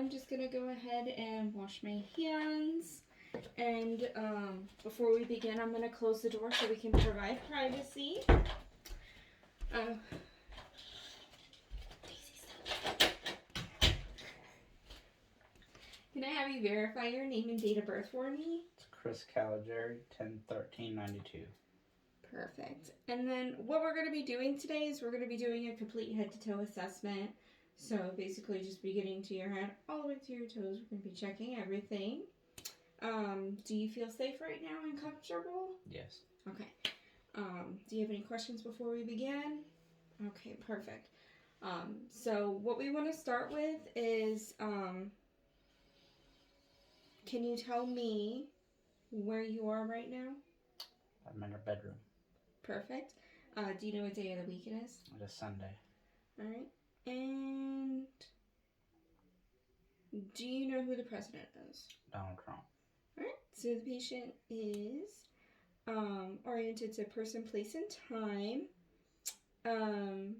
I'm just going to go ahead and wash my hands. And before we begin, I'm going to close the door so we can provide privacy. Can I have you verify your name and date of birth for me? It's Chris Caligari, 10/13/92. Perfect. And then what we're going to be doing today is we're going to be doing a complete head-to-toe assessment. So basically just beginning to your head all the way to your toes. We're going to be checking everything. Do you feel safe right now and comfortable? Yes. Okay. Do you have any questions before we begin? Okay, perfect. So what we want to start with is, can you tell me where you are right now? I'm in our bedroom. Perfect. Do you know what day of the week it is? It is Sunday. All right. And do you know who the president is? Donald Trump. All right. So the patient is oriented to person, place, and time.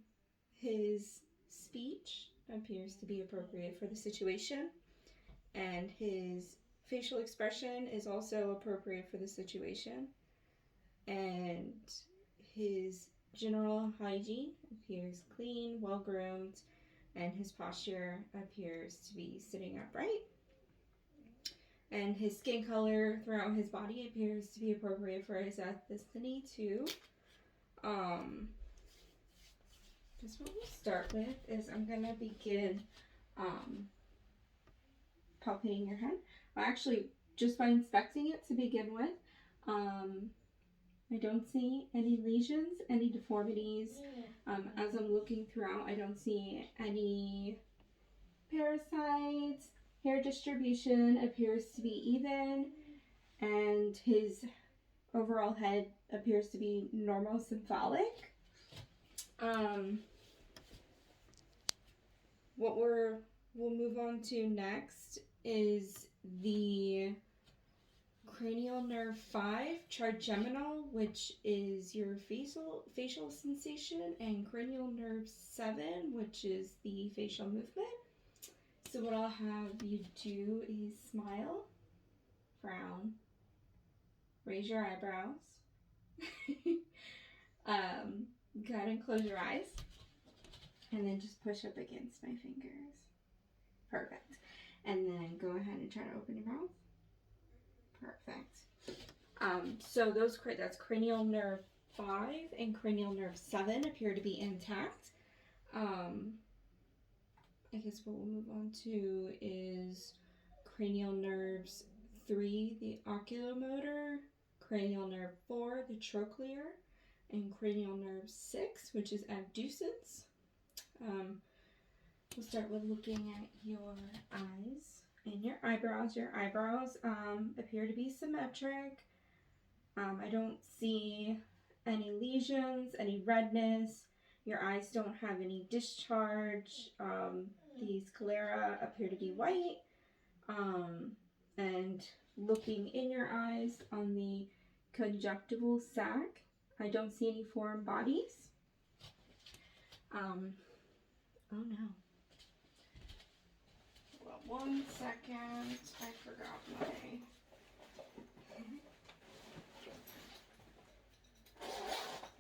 His speech appears to be appropriate for the situation, and his facial expression is also appropriate for the situation, and his general hygiene appears clean, well groomed, and his posture appears to be sitting upright. And his skin color throughout his body appears to be appropriate for his ethnicity too. Just what we'll start with is I'm gonna begin palpating your head. Well, actually, just by inspecting it to begin with, I don't see any lesions, any deformities. As I'm looking throughout, I don't see any parasites. Hair distribution appears to be even, and his overall head appears to be normal cephalic. What we'll move on to next is the cranial nerve 5 trigeminal, which is your facial sensation, and cranial nerve 7, which is the facial movement. So what I'll have you do is smile, frown, raise your eyebrows, go ahead and close your eyes, and then just push up against my fingers. Perfect. And then go ahead and try to open your mouth. Perfect. So that's cranial nerve 5 and cranial nerve 7 appear to be intact. I guess what we'll move on to is cranial nerves 3, the oculomotor, cranial nerve 4, the trochlear, and cranial nerve 6, which is abducens. We'll start with looking at your eyes and your eyebrows. Your eyebrows appear to be symmetric. I don't see any lesions, any redness. Your eyes don't have any discharge. The sclera appear to be white. And looking in your eyes on the conjunctival sac, I don't see any foreign bodies. Oh no. Well, 1 second. I forgot my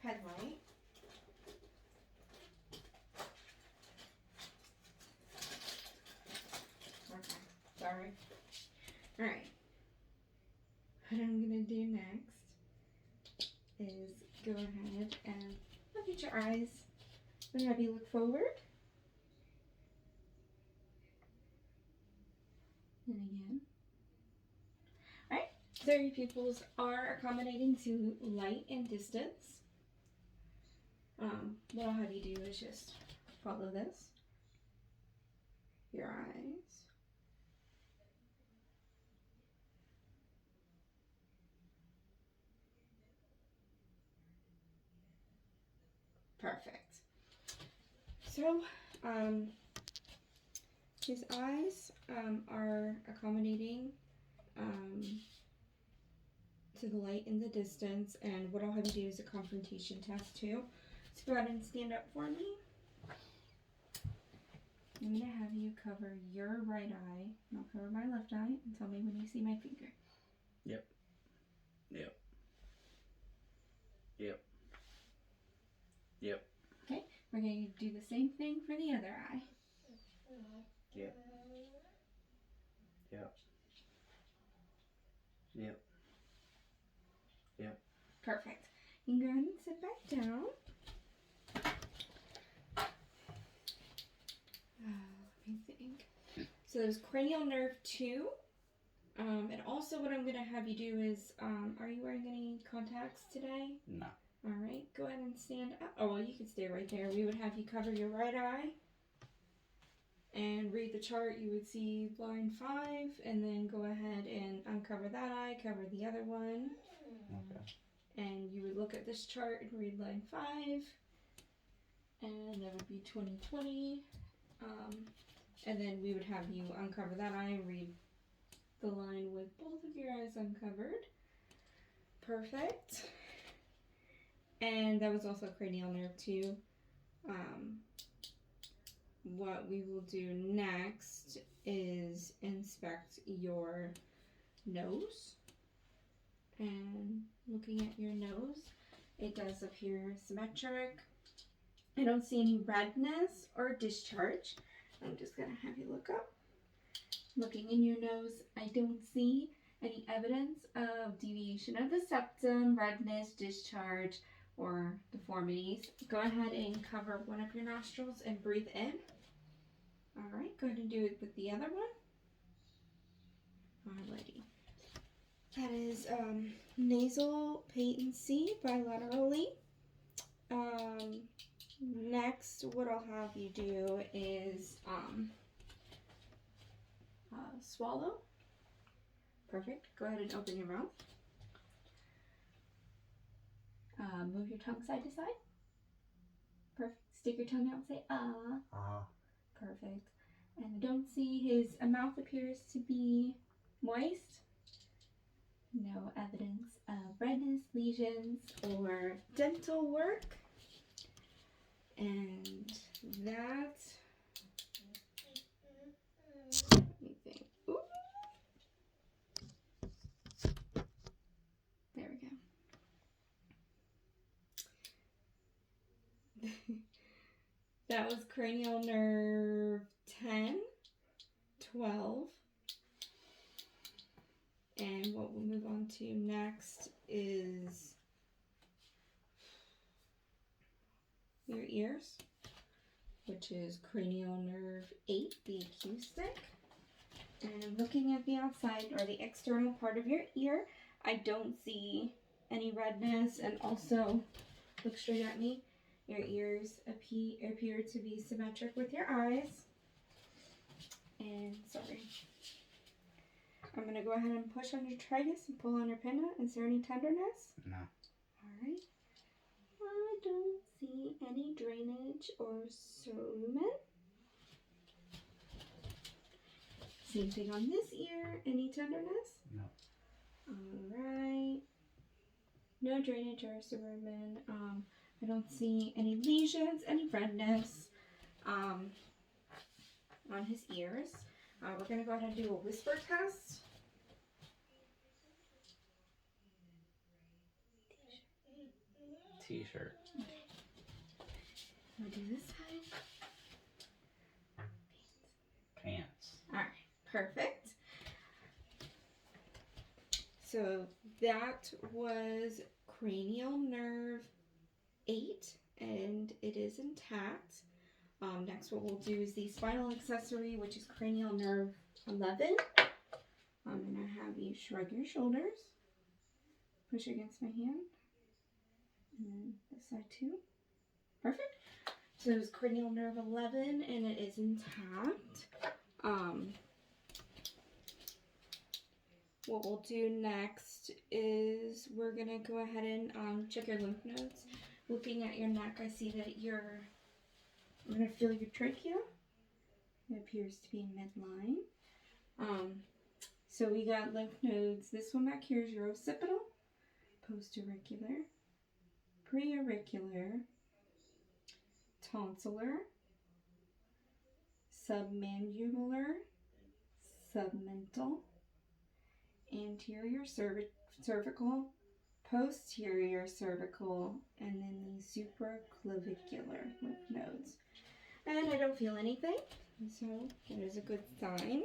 headlight. Okay, sorry. Alright. What I'm gonna do next is go ahead and look at your eyes. I'm gonna have you look forward. And again. Alright, so your pupils are accommodating to light and distance. What I'll have you do is just follow this. Your eyes. Perfect. So, his eyes are accommodating to the light in the distance, and what I'll have you do is a confrontation test too. So go ahead and stand up for me. I'm going to have you cover your right eye, and I'll cover my left eye, and tell me when you see my finger. Yep. Yep. Yep. Yep. Okay, we're going to do the same thing for the other eye. Yep. Yep. Yep. Yep. Perfect. You can go ahead and sit back down. Let me think. So there's cranial nerve 2. And also what I'm going to have you do is, are you wearing any contacts today? No. Alright, go ahead and stand up. Oh, well, you can stay right there. We would have you cover your right eye and read the chart. You would see line 5, and then go ahead and uncover that eye, cover the other one. Okay. And you would look at this chart and read line 5, and that would be 2020. And then we would have you uncover that eye and read the line with both of your eyes uncovered. Perfect. And that was also cranial nerve 2. What we will do next is inspect your nose. And looking at your nose, it does appear symmetric. I don't see any redness or discharge. I'm just going to have you look up. Looking in your nose, I don't see any evidence of deviation of the septum, redness, discharge, or deformities. Go ahead and cover one of your nostrils and breathe in. Alright, go ahead and do it with the other one. Alrighty. That is nasal patency bilaterally. Next, what I'll have you do is swallow. Perfect. Go ahead and open your mouth. Move your tongue side to side. Perfect. Stick your tongue out and say ah. Perfect. And I don't see his mouth appears to be moist. No evidence of redness, lesions, or dental work. And that, let me think. Ooh. There we go. That was cranial nerve 10, 12. And what we'll move on to next is your ears, which is cranial nerve 8, the acoustic. And looking at the outside or the external part of your ear, I don't see any redness. And also, look straight at me. Your ears appear to be symmetric with your eyes. And sorry. I'm going to go ahead and push on your tragus and pull on your pinna. Is there any tenderness? No. Alright. I don't see any drainage or cerumen. Same thing on this ear. Any tenderness? No. Alright. No drainage or cerumen. I don't see any lesions, any redness on his ears. We're going to go ahead and do a whisper test. T-shirt. We'll do this side. Pants. Alright, perfect. So that was cranial nerve 8, and it is intact. Next, what we'll do is the spinal accessory, which is cranial nerve 11. I'm going to have you shrug your shoulders, push against my hand, and then this side too. Perfect. So it's cranial nerve 11, and it is intact. What we'll do next is we're going to go ahead and check your lymph nodes. Looking at your neck, I see that I'm going to feel your trachea. It appears to be midline. So we got lymph nodes. This one back here is your occipital, postauricular, preauricular, tonsillar, submandibular, submental, anterior cervical, posterior cervical, and then the supraclavicular lymph nodes. And I don't feel anything, so that is a good sign.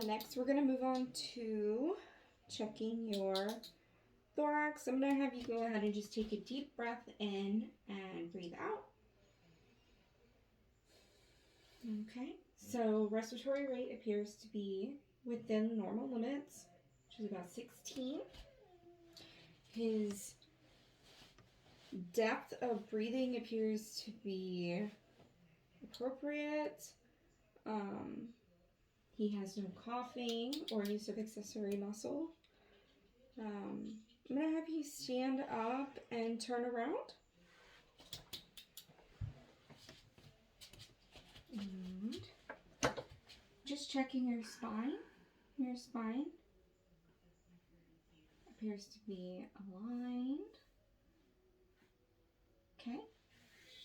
Next, we're going to move on to checking your thorax. I'm going to have you go ahead and just take a deep breath in and breathe out. Okay, so respiratory rate appears to be within normal limits, which is about 16. His depth of breathing appears to be appropriate. He has no coughing or use of accessory muscle. I'm going to have you stand up and turn around. And just checking your spine. Your spine appears to be aligned. Okay,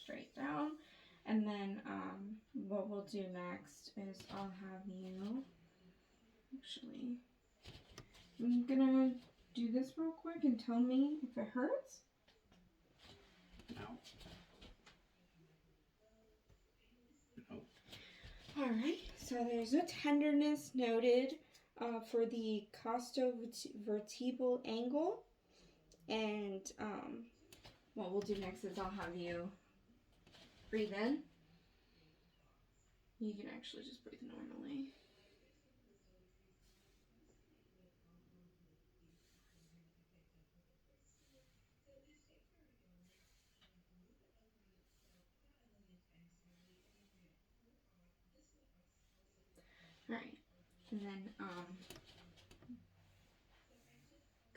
straight down. And then what we'll do next is I'll have you, actually, I'm gonna do this real quick and tell me if it hurts. No. Nope. All right, so there's no tenderness noted for the costovertebral angle. And what we'll do next is I'll have you breathe in. You can actually just breathe normally. All right, and then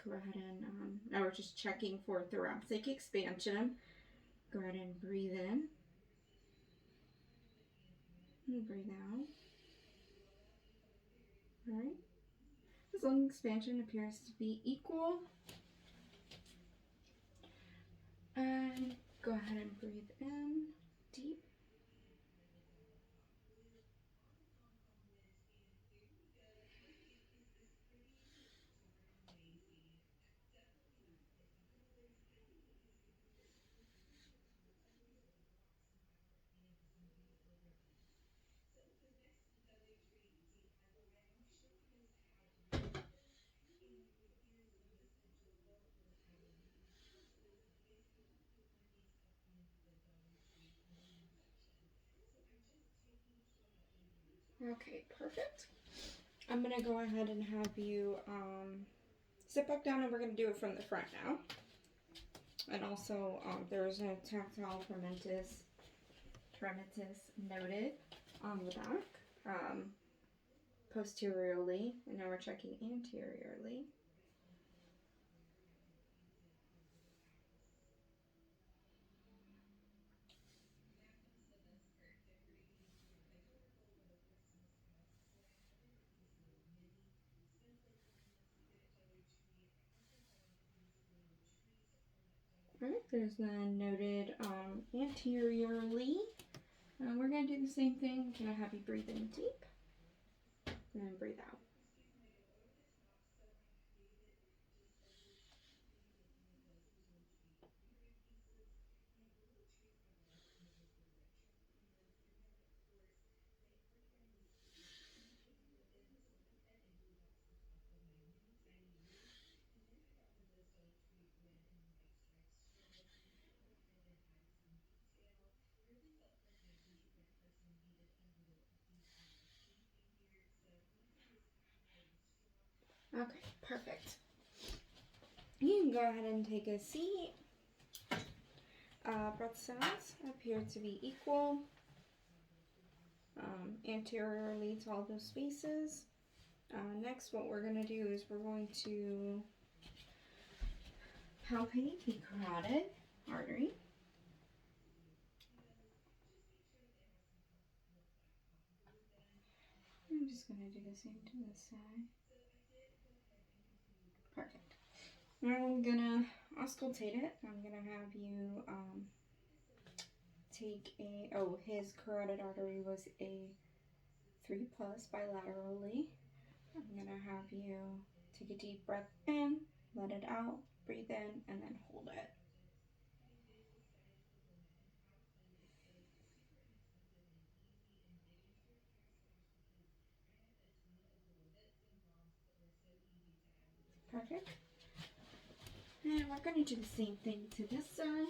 go ahead and now we're just checking for thoracic expansion. Go ahead and breathe in and breathe out. All right, this lung expansion appears to be equal. And go ahead and breathe in deep. Okay, perfect. I'm gonna go ahead and have you sit back down, and we're gonna do it from the front now. And also, there is no tactile tremitus noted on the back, posteriorly, and now we're checking anteriorly. Alright, there's none noted anteriorly. We're going to do the same thing. I'm going to have you breathe in deep and then breathe out. Okay, perfect. You can go ahead and take a seat. Breath sounds appear to be equal anteriorly to all those spaces. Next, what we're going to do is we're going to palpate the carotid artery. I'm just going to do the same to this side. Perfect. Now I'm going to auscultate it. I'm going to have you take his carotid artery was a 3+ bilaterally. I'm gonna have you take a deep breath in, let it out, breathe in, and then hold it. Perfect. And we're gonna do the same thing to this side.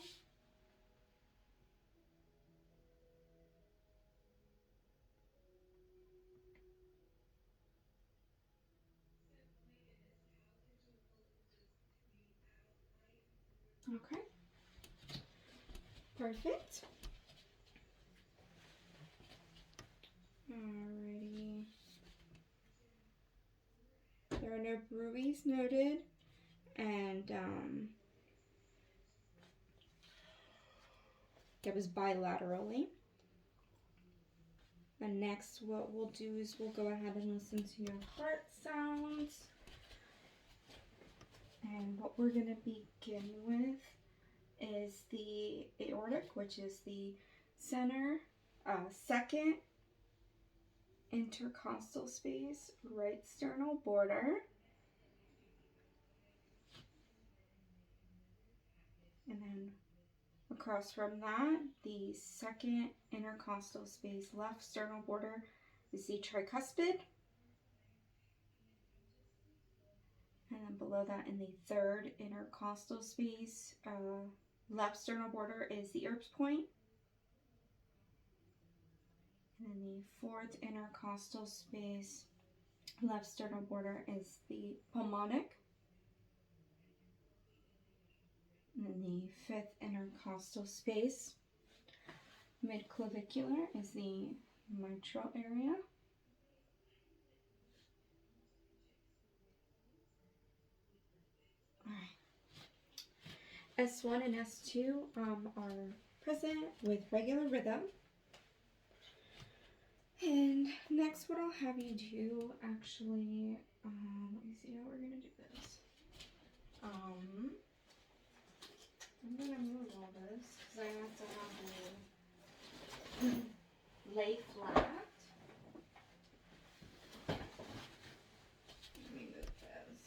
Okay. Perfect. Alrighty. There are no bruits noted, and that was bilaterally. And next, what we'll do is we'll go ahead and listen to your heart sounds. And what we're going to begin with is the aortic, which is the second intercostal space, right sternal border. And then across from that, the second intercostal space, left sternal border, is the tricuspid. And then below that, in the third intercostal space, left sternal border is the Erb's point. And then the fourth intercostal space, left sternal border, is the pulmonic. And then the fifth intercostal space, midclavicular, is the mitral area. Alright. S1 and S2 are present with regular rhythm. And next, what I'll have you do, actually, let me see how we're gonna do this. I'm gonna move all this because I have to have you lay flat. Let me move this.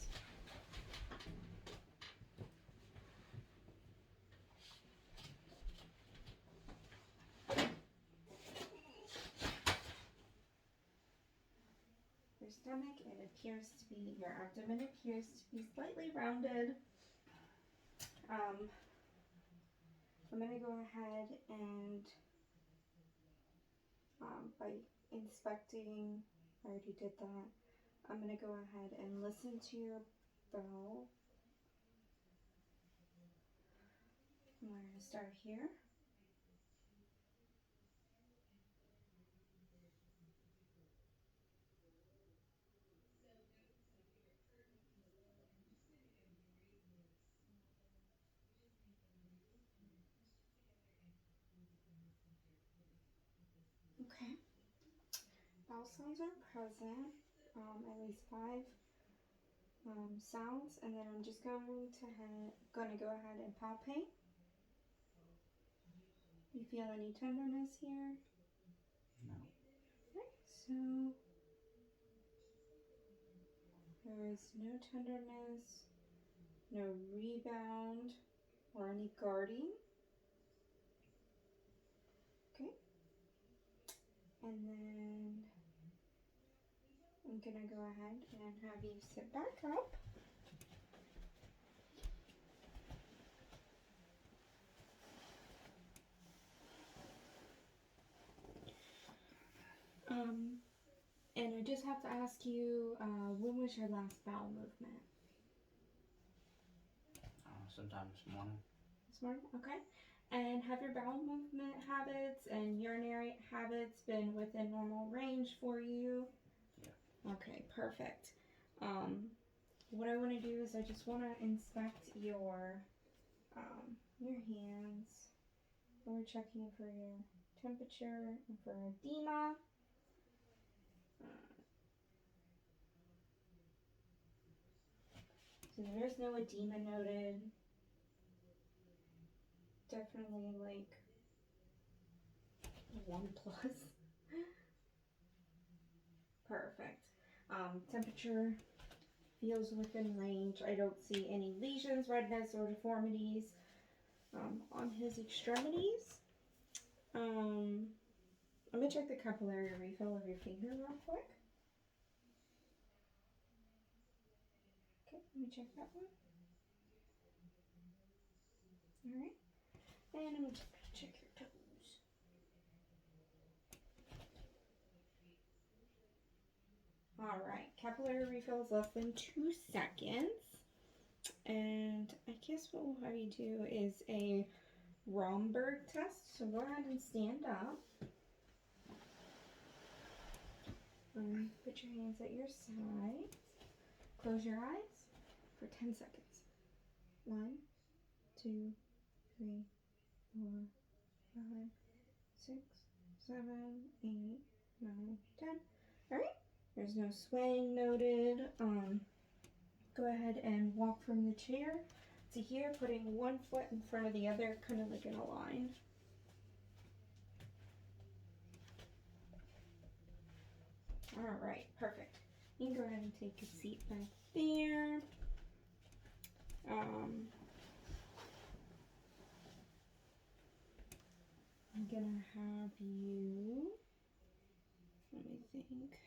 Your stomach, your abdomen appears to be slightly rounded. I'm going to go ahead and, by inspecting, I already did that, I'm going to go ahead and listen to your bowel. We're going to start here. Okay. Bowel sounds are present, at least 5 sounds, and then I'm just going to go ahead and palpate. You feel any tenderness here? No. Okay, so there is no tenderness, no rebound, or any guarding. Okay. And then I'm gonna go ahead and have you sit back up. And I just have to ask you, when was your last bowel movement? Sometime this morning. This morning? Okay. And have your bowel movement habits and urinary habits been within normal range for you? Yeah. Okay, perfect. What I want to do is I just want to inspect your hands. We're checking for your temperature and for edema. So there's no edema noted. Definitely like 1 plus. Perfect. Temperature feels within range. I don't see any lesions, redness, or deformities on his extremities. I'm gonna check the capillary refill of your finger real quick. Okay, let me check that one. Alright. And I'm just gonna check your toes. Alright, capillary refill is less than 2 seconds. And I guess what we'll have you do is a Romberg test. So go ahead and stand up. Put your hands at your sides. Close your eyes for 10 seconds. 1, 2, 3, 4, 5, 6, 7, 8, 9, 10. Alright, there's no swaying noted. Go ahead and walk from the chair to here, putting one foot in front of the other, kind of like in a line. Alright, perfect. You can go ahead and take a seat back there. I'm gonna have you, let me think.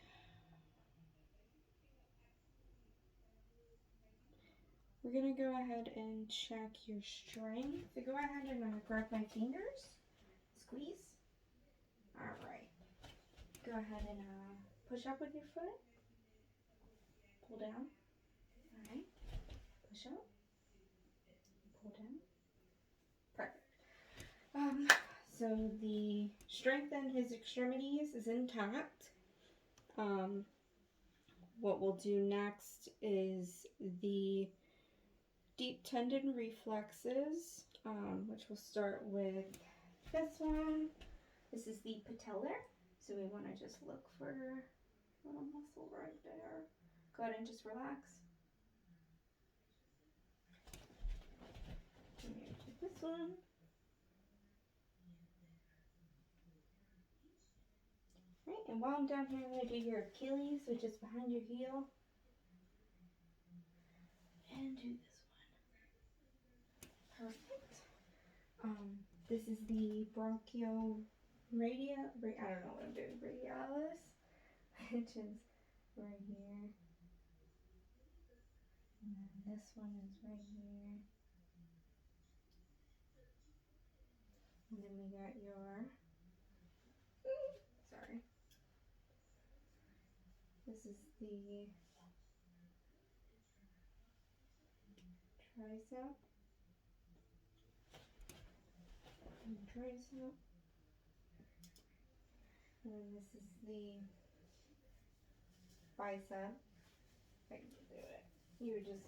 We're gonna go ahead and check your strength. So go ahead and grab my fingers, squeeze. Alright. Go ahead and push up with your foot. Pull down. Alright. Push up. Pull down. Perfect. So the strength in his extremities is intact. What we'll do next is the deep tendon reflexes, which we'll start with this one. This is the patellar. So we want to just look for a little muscle right there. Go ahead and just relax. And this one. Right, and while I'm down here, I'm going to do your Achilles, which is behind your heel. And do this one. Perfect. This is the I don't know what I'm doing, brachialis, which is right here. And then this one is right here. And then we got your, sorry. This is the tricep. And tricep. And then this is the bicep. If I can do it. You would just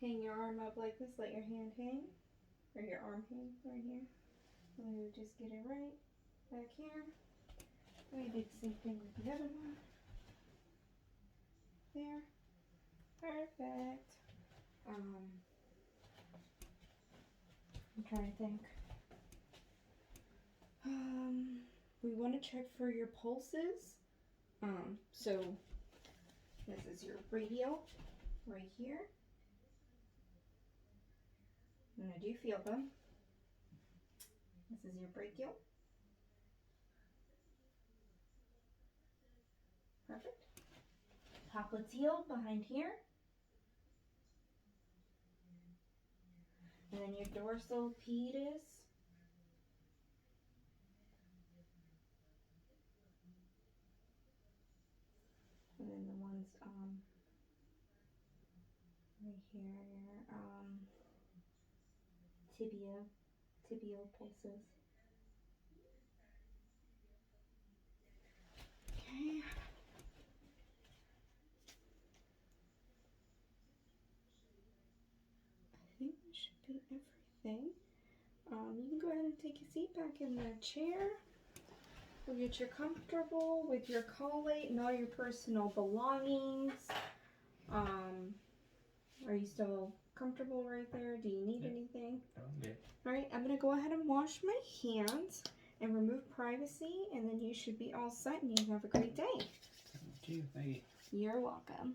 hang your arm up like this, let your hand hang, or your arm hang right here. And we would just get it right back here. We do the same thing with the other one. There. Perfect. I'm trying to think. We want to check for your pulses. So this is your radial right here. And I do feel them. This is your brachial. Perfect. Popliteal behind here. And then your dorsal pedis. And then the ones right here, your tibial pulses. Okay. I think that should be everything. You can go ahead and take a seat back in the chair. We'll get you comfortable with your collate and all your personal belongings. Are you still comfortable right there? Do you need anything? I'm good. All right, I'm gonna go ahead and wash my hands, and remove privacy, and then you should be all set and you have a great day. Thank you. You're welcome.